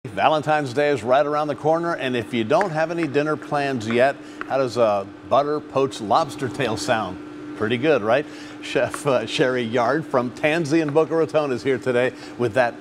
Valentine's Day is right around the corner, and if you don't have any dinner plans yet, how does a butter poached lobster tail sound? Pretty good, right? Chef Sherry Yard from Tanzy in Boca Raton is here today with that,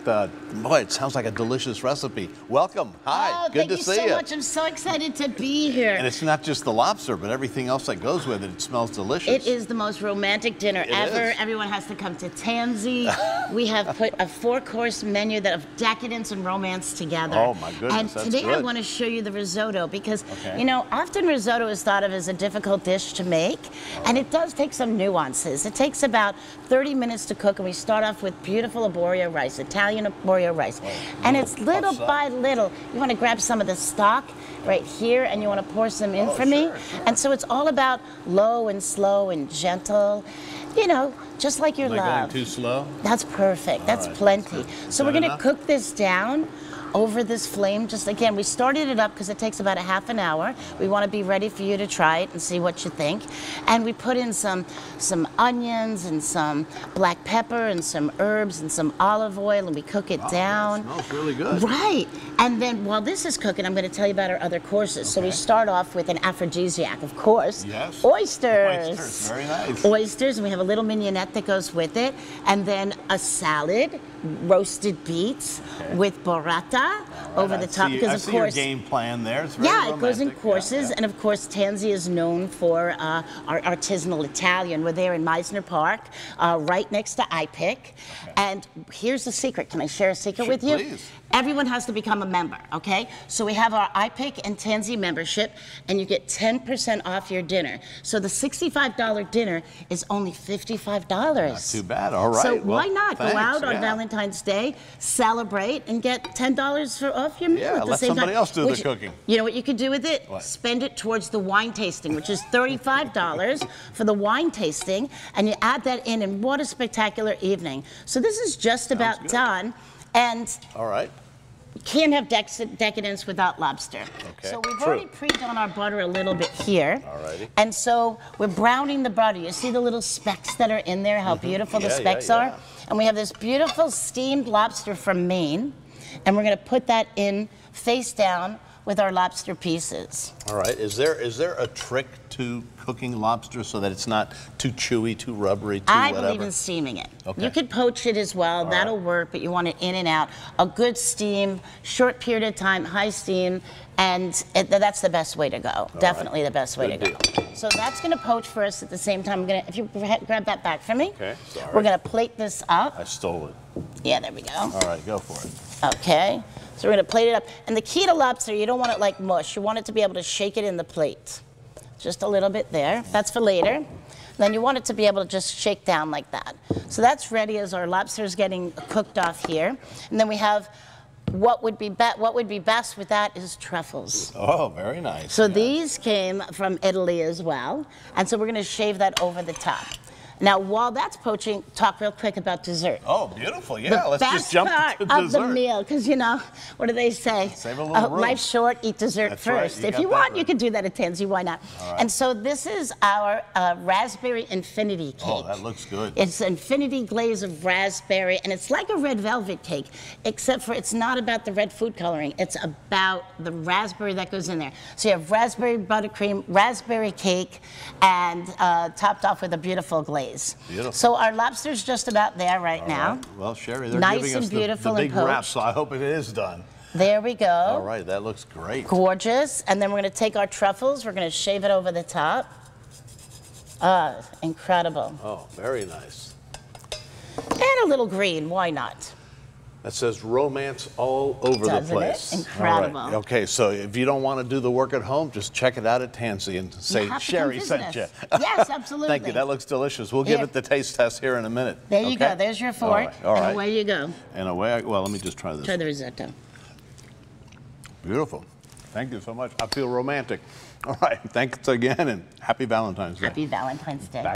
boy, it sounds like a delicious recipe. Welcome. Hi. Good to see you. Thank you so much. I'm so excited to be here. And it's not just the lobster, but everything else that goes with it. It smells delicious. It is the most romantic dinner ever. Everyone has to come to Tanzy. We have put a 4-course menu that of decadence and romance together. Oh, my goodness. And today I want to show you the risotto because, okay, you know, often risotto is thought of as a difficult dish to make, and it does take some nuances. It takes about 30 minutes to cook, and we start off with beautiful arborio rice, Italian arborio rice. And it's little by little. You want to grab some of the stock right here, and you want to pour some in for me. Sure. And so it's all about low and slow and gentle. You know, just like your love. Going too slow? That's perfect. That's plenty. So we're going to cook this down over this flame. Just again, we started it up because it takes about a half an hour. We want to be ready for you to try it and see what you think. And we put in some onions and some black pepper and some herbs and some olive oil, and we cook it down. That smells really good. Right. And then while this is cooking, I'm going to tell you about our other courses. So we start off with an aphrodisiac, of course. Yes. Oysters. Oysters, very nice. Oysters, and we have a little mignonette that goes with it. And then a salad, roasted beets with burrata over the top. Because of course, your game plan there. It's very romantic. It goes in courses. And of course, Tanzy is known for our artisanal Italian. We're there in Meisner Park, right next to IPIC. And here's the secret. Can I share a secret with you? Please. Everyone has to become a member, okay? So we have our IPIC and Tanzy membership, and you get 10% off your dinner. So the $65 dinner is only $55. Not too bad. All right. So why not go out on Valentine's Day, celebrate, and get $10 off your meal at the same time? Let somebody else do the cooking. You know what you could do with it? What? Spend it towards the wine tasting, which is $35 for the wine tasting, and you add that in, and what a spectacular evening. So this is just about done. And you can't have decadence without lobster. Okay. So we've already pre-done our butter a little bit here. Alrighty. And so we're browning the butter. You see the little specks that are in there, how beautiful the specks are? And we have this beautiful steamed lobster from Maine, and we're going to put that in face down with our lobster pieces. All right. Is there a trick to cooking lobster so that it's not too chewy, too rubbery, I believe in steaming it. Okay. You could poach it as well. That'll work, but you want it in and out. A good steam, short period of time, high steam, and that's the best way to go. Definitely the best way to go. So that's going to poach for us at the same time. If you grab that back for me. Okay. Sorry. We're going to plate this up. I stole it. Yeah, there we go. All right, go for it. Okay. So we're going to plate it up. And the key to lobster, you don't want it like mush. You want it to be able to shake it in the plate. Just a little bit there. That's for later. Then you want it to be able to just shake down like that. So that's ready as our lobster is getting cooked off here. And then we have what would be best with that is truffles. Oh, very nice. So these came from Italy as well. And so we're going to shave that over the top. Now, while that's poaching, talk real quick about dessert. Oh, beautiful. Yeah, let's just jump to dessert. Of the meal, because, you know, what do they say? Save a little room. Life's short, eat dessert first. If you want, you can do that at Tanzy. Why not? And so this is our raspberry infinity cake. Oh, that looks good. It's infinity glaze of raspberry, and it's like a red velvet cake, except for it's not about the red food coloring. It's about the raspberry that goes in there. So you have raspberry buttercream, raspberry cake, and topped off with a beautiful glaze. Beautiful. So our lobster's just about there right now. Well, Sherry, they're nice giving and us beautiful the big and wrap, so I hope it is done. There we go. All right, that looks great. Gorgeous. And then we're going to take our truffles. We're going to shave it over the top. Incredible. Oh, very nice. And a little green. Why not? That says romance all over the place. It? Incredible. All right. Okay, so if you don't want to do the work at home, just check it out at Tanzy and say, Sherry sent you. Yes, absolutely. Thank you. That looks delicious. We'll give it the taste test here in a minute. There you go. There's your fork. All right. And away you go. And away, well, let me just try this. Try the risotto. Beautiful. Thank you so much. I feel romantic. All right. Thanks again, and happy Valentine's Day. Happy Valentine's Day.